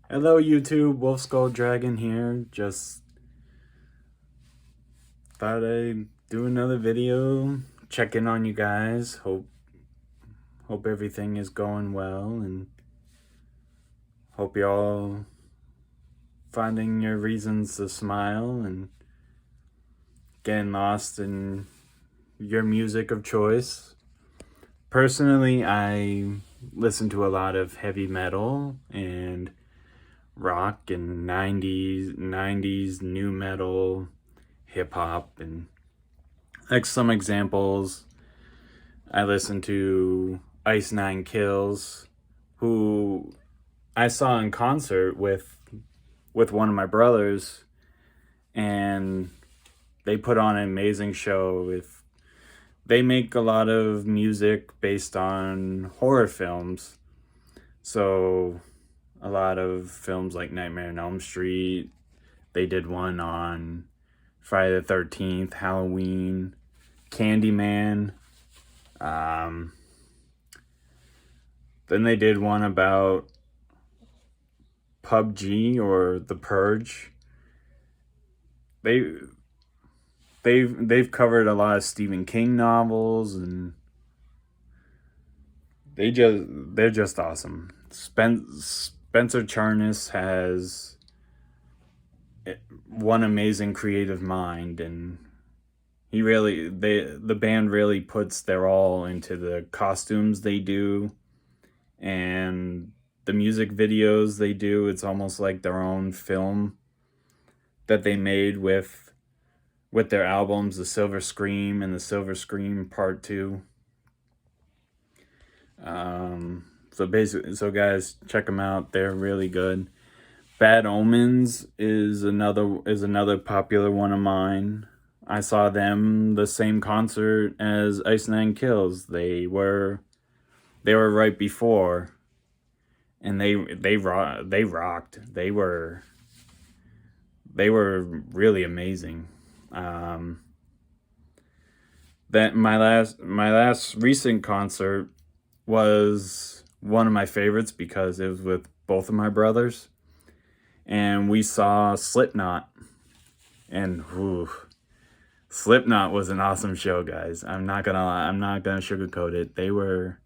Hello YouTube, Wolf Skull Dragon here. Just thought I'd do another video, check in on you guys. Hope everything is going well and hope y'all finding your reasons to smile and getting lost in your music of choice. Personally, I listen to a lot of heavy metal and rock and 90s new metal, hip hop, and like some examples. I listen to Ice Nine Kills, who I saw in concert with one of my brothers, and they put on an amazing show. With they make a lot of music based on horror films, so a lot of films like Nightmare on Elm Street. They did one on Friday the 13th, Halloween, Candyman. Um, then they did one about PUBG or The Purge. They they've covered a lot of Stephen King novels, and they're just awesome. Spencer Charnas has one amazing creative mind, and the band really puts their all into the costumes they do and the music videos they do. It's almost like their own film that they made with their albums, The Silver Scream and The Silver Scream Part 2. So guys, check them out. They're really good. Bad Omens is another popular one of mine. I saw them the same concert as Ice Nine Kills. They were right before, and they rocked. They were really amazing. Um, that my last recent concert was one of my favorites because it was with both of my brothers, and we saw Slipknot. And Slipknot was an awesome show, guys. I'm not gonna lie. I'm not gonna sugarcoat it. They were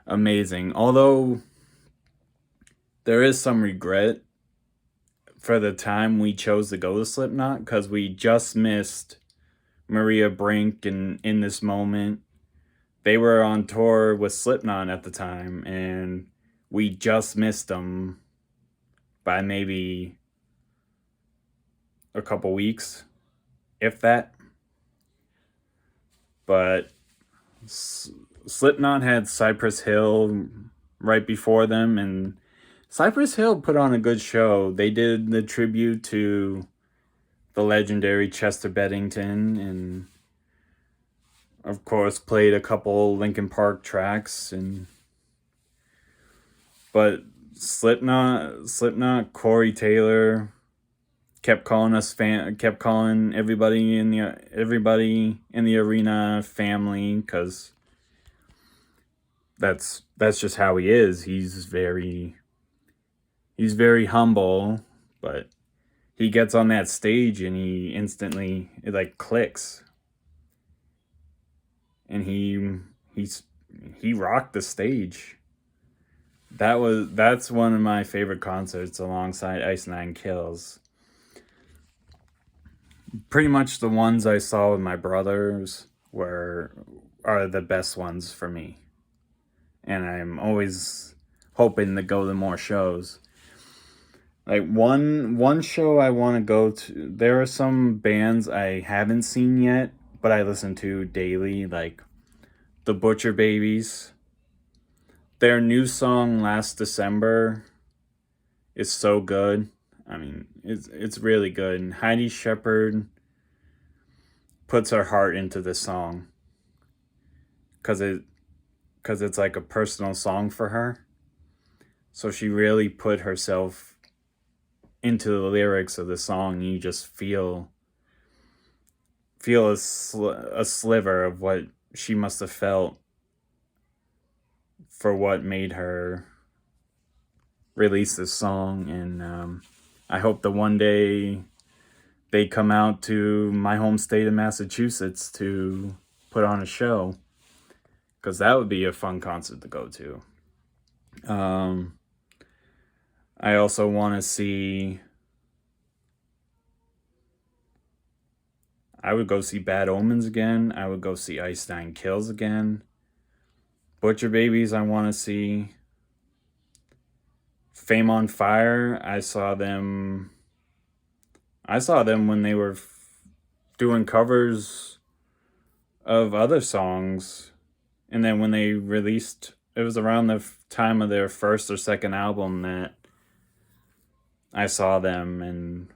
amazing. Although there is some regret for the time we chose to go to Slipknot because we just missed Maria Brink and In This Moment. They were on tour with Slipknot at the time, and we just missed them by maybe a couple weeks, if that. But Slipknot had Cypress Hill right before them, and Cypress Hill put on a good show. They did the tribute to the legendary Chester Bennington, and of course played a couple Linkin Park tracks. And but Slipknot, Corey Taylor kept calling everybody in the arena family, because that's just how he is. He's very humble, but he gets on that stage and he instantly, it like clicks, and he's he rocked the stage. That's one of my favorite concerts alongside Ice Nine Kills. Pretty much the ones I saw with my brothers were are the best ones for me, and I'm always hoping to go to more shows. Like one show I want to go to. There are some bands I haven't seen yet, but I listen to daily, like the Butcher Babies. Their new song Last December is so good. I mean, it's really good. And Heidi Shepard puts her heart into this song because it's like a personal song for her. So she really put herself into the lyrics of the song. You just feel a sliver of what she must have felt for what made her release this song, and I hope that one day they come out to my home state of Massachusetts to put on a show, because that would be a fun concert to go to. I also want to see... I would go see Bad Omens again. I would go see Ice Nine Kills again. Butcher Babies, I want to see. Fame on Fire, I saw them when they were doing covers of other songs. And then when they released, it was around the time of their first or second album that I saw them, and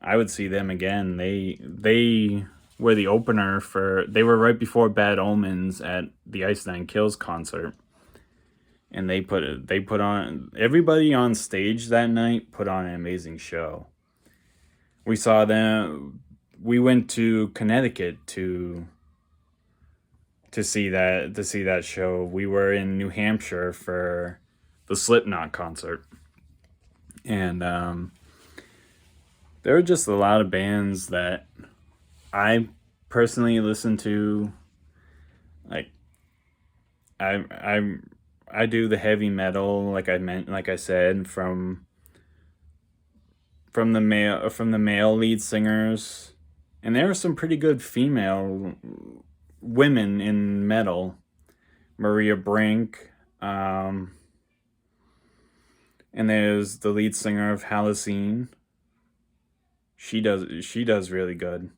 I would see them again. They were the opener they were right before Bad Omens at the Ice Nine Kills concert. And they put on, everybody on stage that night put on an amazing show. We saw them, we went to Connecticut to see that show. We were in New Hampshire for the Slipknot concert. And there were just a lot of bands that I personally listen to. Like, I do the heavy metal, like I said, from the male lead singers, and there are some pretty good female women in metal. Maria Brink, and there's the lead singer of Halocene. She does really good.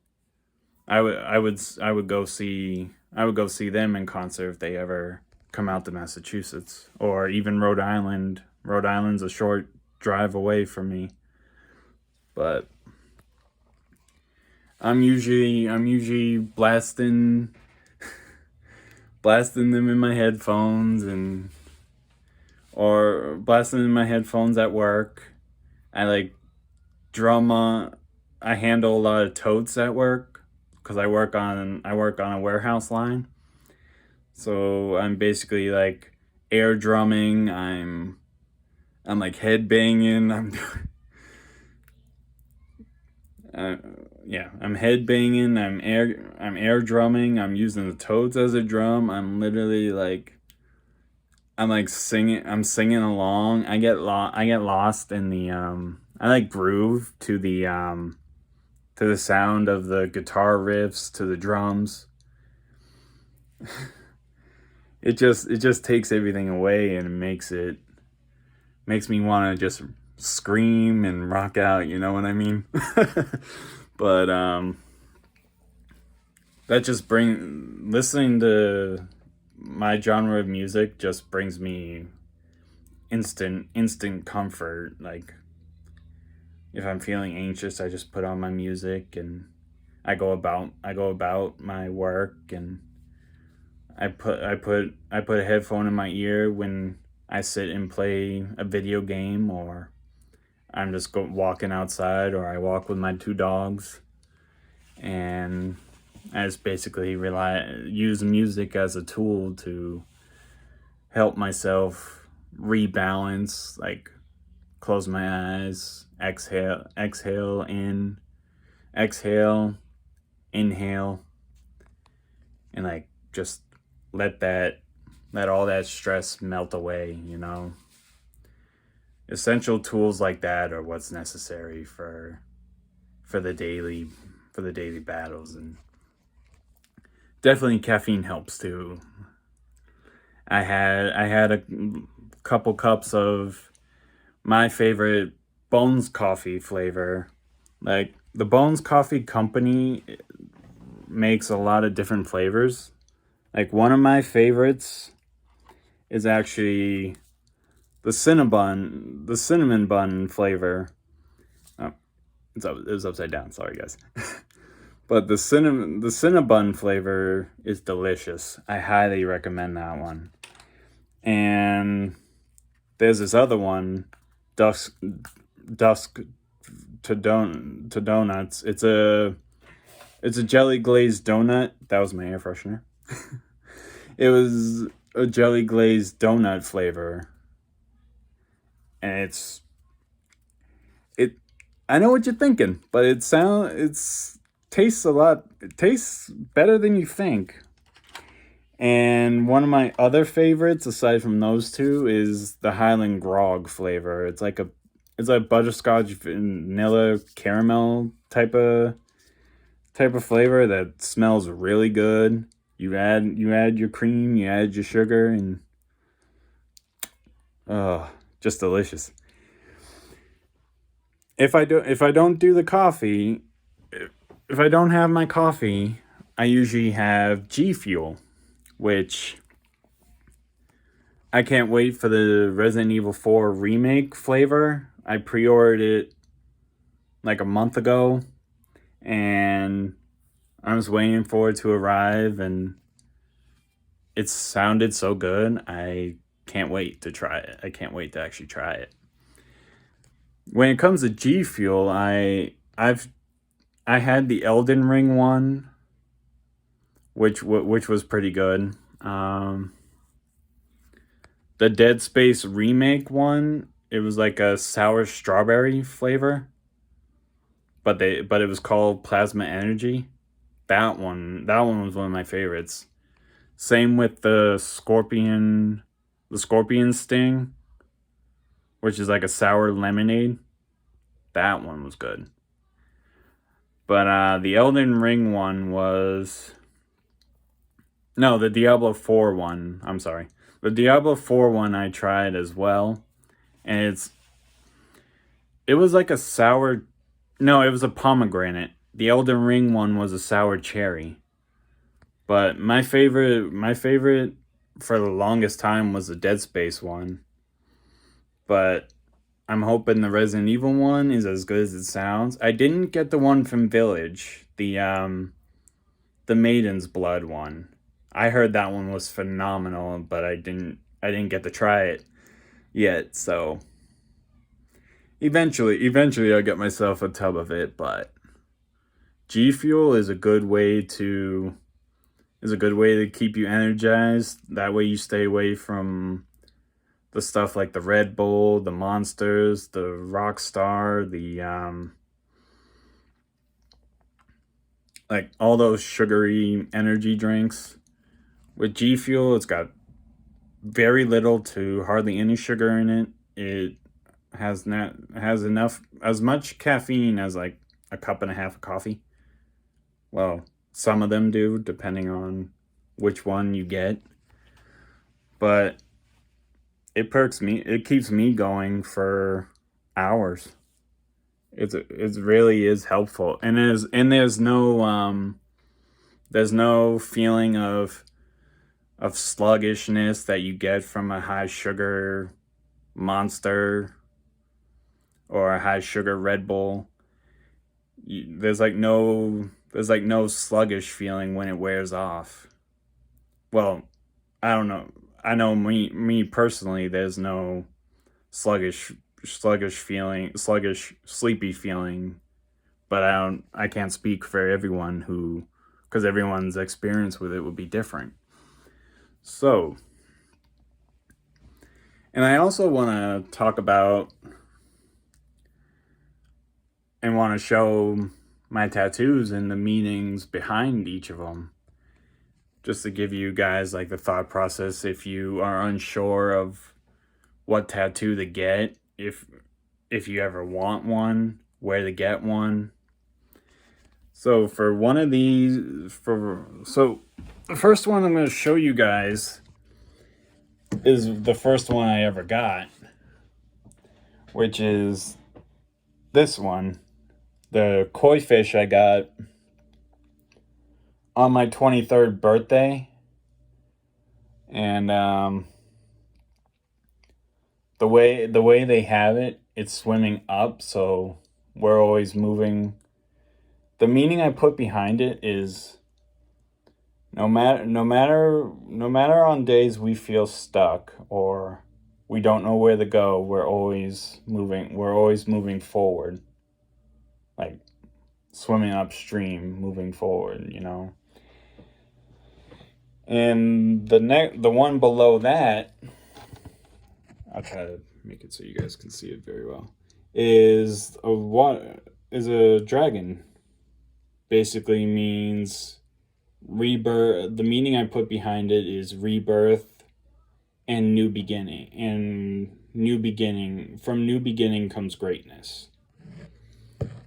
I would go see them in concert if they ever come out to Massachusetts, or even Rhode Island. Rhode Island's a short drive away from me, but I'm usually blasting them in my headphones, or blasting in my headphones at work. I like drum on. I handle a lot of totes at work because I work on a warehouse line. So I'm basically like air drumming. I'm like head banging. I'm head banging. I'm air drumming. I'm using the toads as a drum. I'm literally like, I'm like singing. I'm singing along. I get lost in the I like groove to the sound of the guitar riffs, to the drums. It just takes everything away, and it makes me want to just scream and rock out, you know what I mean? But that just listening to my genre of music just brings me instant comfort. Like, if I'm feeling anxious, I just put on my music and I go about my work, and I put a headphone in my ear when I sit and play a video game, or I'm just walking outside, or I walk with my 2 dogs, and I just basically use music as a tool to help myself rebalance. Like, close my eyes, exhale, inhale, and like just let all that stress melt away, you know. Essential tools like that are what's necessary for the daily battles, and definitely caffeine helps too. I had a couple cups of my favorite Bones coffee flavor. Like, the Bones Coffee Company makes a lot of different flavors. Like, one of my favorites is actually the cinnamon bun flavor. Oh, it was upside down. Sorry, guys. But the cinnabon flavor is delicious. I highly recommend that one. And there's this other one, dusk to donuts. It's a jelly glazed donut. That was my air freshener. It was a jelly glazed donut flavor. and it. I know what you're thinking, but it tastes a lot. It tastes better than you think. And one of my other favorites, aside from those two, is the Highland Grog flavor. It's like butterscotch vanilla caramel type of flavor that smells really good. You add your cream, you add your sugar, and just delicious. If I don't do the coffee, if I don't have my coffee, I usually have G Fuel, which I can't wait for the Resident Evil 4 remake flavor. I pre-ordered it like a month ago, and I was waiting for it to arrive, and it sounded so good. I can't wait to try it. I can't wait to actually try it. When it comes to G Fuel, I had the Elden Ring one, which was pretty good. The Dead Space remake one, it was like a sour strawberry flavor, but it was called Plasma Energy. That one was one of my favorites. Same with the Scorpion Sting, which is like a sour lemonade. That one was good. But the Elden Ring one was no, the Diablo 4 one. I'm sorry. The Diablo 4 one I tried as well, and it was like a sour. No, it was a pomegranate. The Elden Ring one was a sour cherry. But my favorite for the longest time was the Dead Space one. But I'm hoping the Resident Evil one is as good as it sounds. I didn't get the one from Village, the Maiden's Blood one. I heard that one was phenomenal, but I didn't get to try it yet, so eventually I'll get myself a tub of it, but G Fuel is a good way to keep you energized. That way you stay away from the stuff like the Red Bull, the Monsters, the Rockstar, the like all those sugary energy drinks. With G Fuel, it's got very little to hardly any sugar in it. It has enough, as much caffeine as like a cup and a half of coffee. Well, some of them do, depending on which one you get. But it keeps me going for hours. It really is helpful, and there's no feeling of sluggishness that you get from a high sugar Monster or a high sugar Red Bull. There's like no sluggish feeling when it wears off. Well, I don't know. I know me personally, there's no sluggish feeling, sleepy feeling, but I can't speak for everyone because everyone's experience with it would be different. So, and I also want to talk about and want to show my tattoos and the meanings behind each of them. Just to give you guys like the thought process if you are unsure of what tattoo to get, if you ever want one, where to get one. So for one of these, the first one I'm going to show you guys is the first one I ever got, which is this one, the koi fish I got on my 23rd birthday. And the way they have it, it's swimming up, so we're always moving. The meaning I put behind it is no matter on days we feel stuck or we don't know where to go, we're always moving forward. Like swimming upstream, moving forward, you know. And the one below that, I'll try to make it so you guys can see it very well, is a dragon. Basically means rebirth. The meaning I put behind it is rebirth and new beginning. And new beginning, from new beginning comes greatness.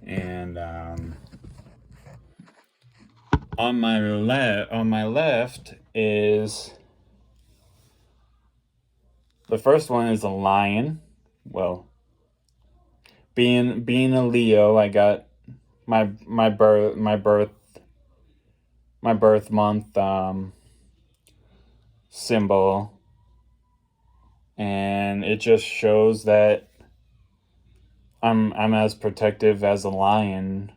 And on my left is, the first one is a lion. Well, being a Leo, I got my birth month symbol, and it just shows that I'm as protective as a lion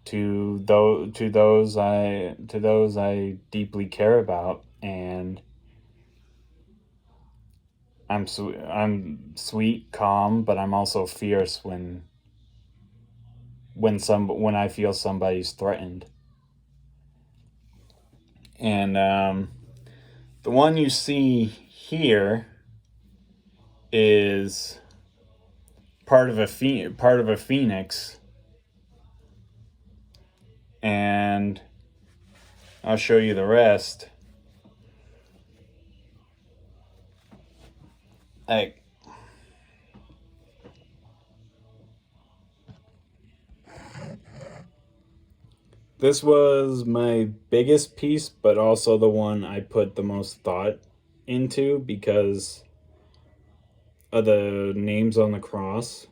to those I deeply care about, and I'm sweet, calm, but I'm also fierce when I feel somebody's threatened. And the one you see here is part of a phoenix, and I'll show you the rest. Like, this was my biggest piece, but also the one I put the most thought into because of the names on the cross.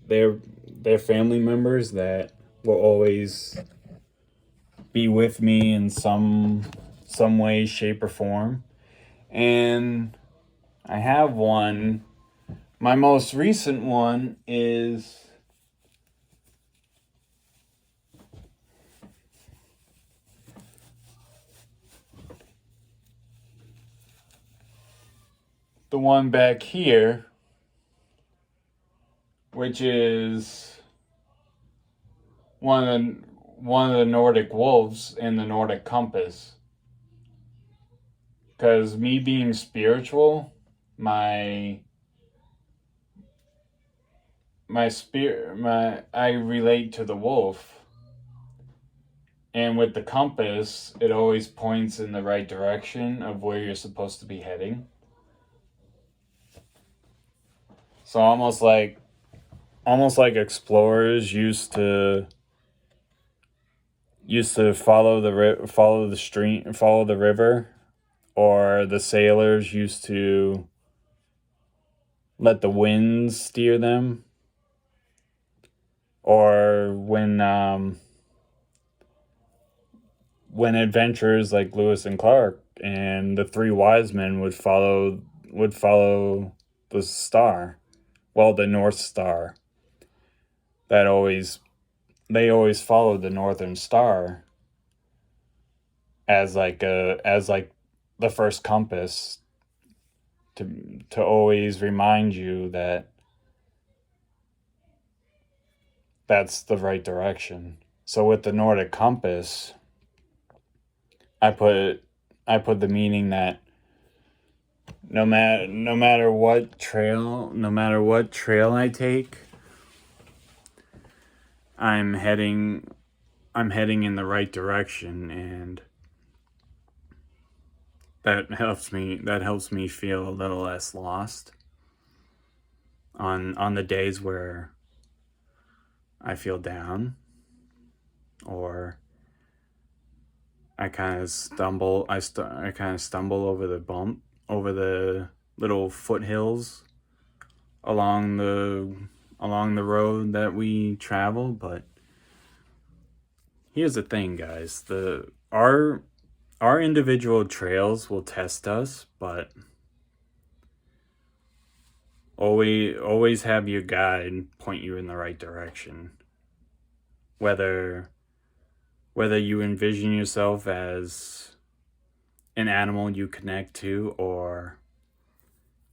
They're family members that will always be with me in some way, shape, or form. And I have one. My most recent one is the one back here, which is one of the Nordic wolves in the Nordic compass. Because me being spiritual, I relate to the wolf. And with the compass, it always points in the right direction of where you're supposed to be heading. So almost like explorers used to follow the river, or the sailors used to let the winds steer them, or when adventurers like Lewis and Clark and the three wise men would follow the star, well, the North Star. They always followed the Northern Star as the first compass to always remind you that that's the right direction. So with the Nordic compass, I put the meaning that no matter what trail I take, I'm heading in the right direction, and that helps me feel a little less lost on the days where I feel down, or I kind of stumble over the little foothills along the road that we travel. But here's the thing, guys. Our individual trails will test us, but always have your guide point you in the right direction. Whether you envision yourself as an animal you connect to, or,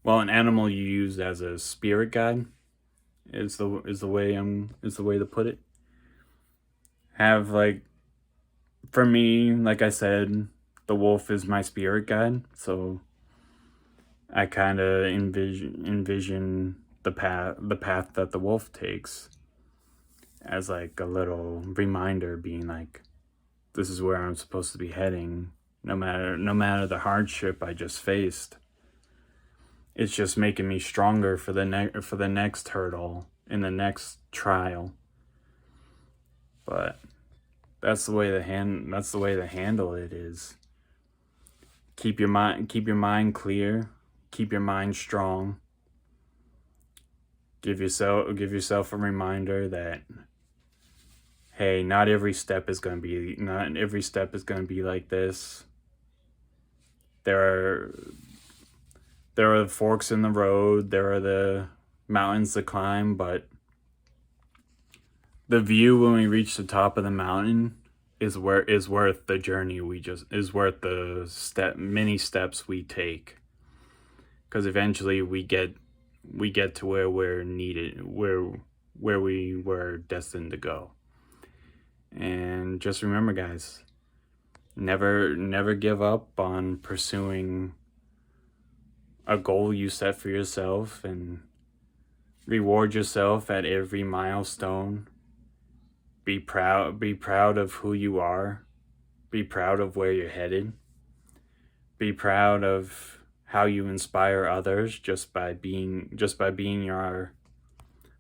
well, an animal you use as a spirit guide is the way to put it. Have, like, for me, like I said, the wolf is my spirit guide. So I kind of envision the path that the wolf takes as like a little reminder, being like, this is where I'm supposed to be heading, no matter the hardship I just faced. It's just making me stronger for the next hurdle in the next trial. But that's the way to handle it is keep your mind clear, keep your mind strong. Give yourself a reminder that, hey, not every step is going to be like this. There are the forks in the road, there are the mountains to climb, but the view when we reach the top of the mountain is worth the journey. Is worth the many steps we take, because eventually we get to where we're needed, where we were destined to go. And just remember, guys, never give up on pursuing a goal you set for yourself, and reward yourself at every milestone. Be proud of who you are. Be proud of where you're headed. Be proud of how you inspire others just by being your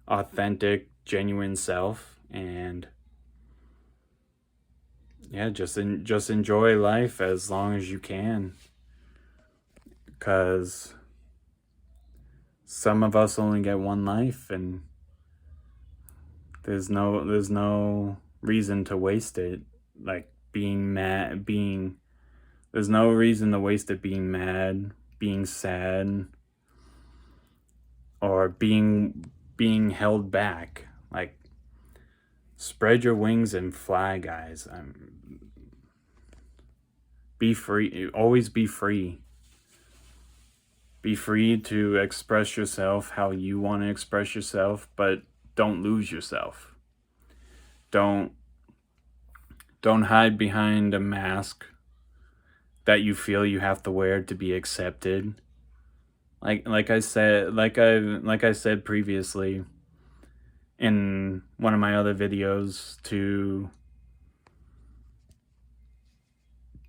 authentic, genuine self. And yeah, just enjoy life as long as you can, because some of us only get one life, and there's no reason to waste it. Like there's no reason to waste it being mad, being sad, or being held back. Like, spread your wings and fly, guys. Be free. Always be free. Be free to express yourself how you want to express yourself, but don't lose yourself. Don't hide behind a mask that you feel you have to wear to be accepted. Like I said previously in one of my other videos, to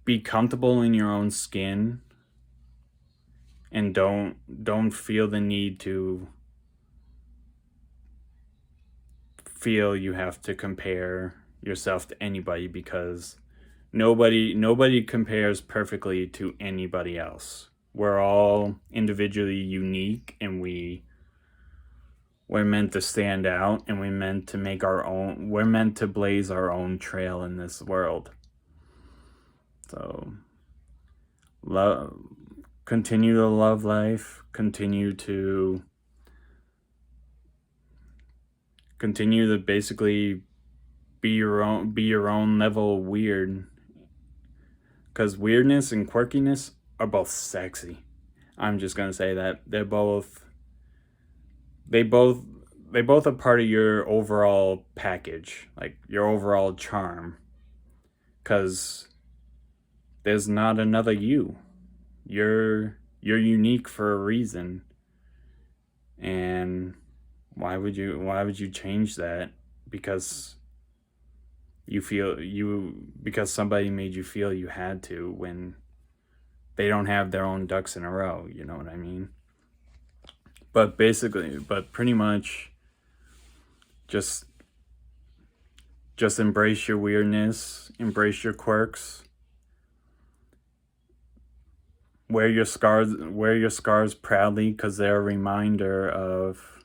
be comfortable in your own skin, and don't feel the need to feel you have to compare yourself to anybody, because nobody compares perfectly to anybody else. We're all individually unique, and we're meant to stand out, and we're meant to blaze our own trail in this world. So continue to love life, continue to basically be your own level of weird, because weirdness and quirkiness are both sexy. I'm just gonna say that they both are part of your overall package, like your overall charm, because there's not another you. You're unique for a reason, and why would you change that because because somebody made you feel you had to, when they don't have their own ducks in a row? You know what I mean? But pretty much just embrace your weirdness, embrace your quirks. Wear your scars proudly, because they're a reminder of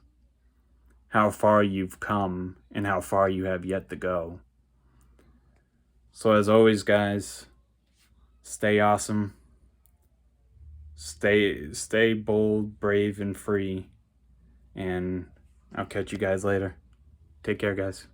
how far you've come and how far you have yet to go. So as always, guys, stay awesome. Stay bold, brave, and free. And I'll catch you guys later. Take care, guys.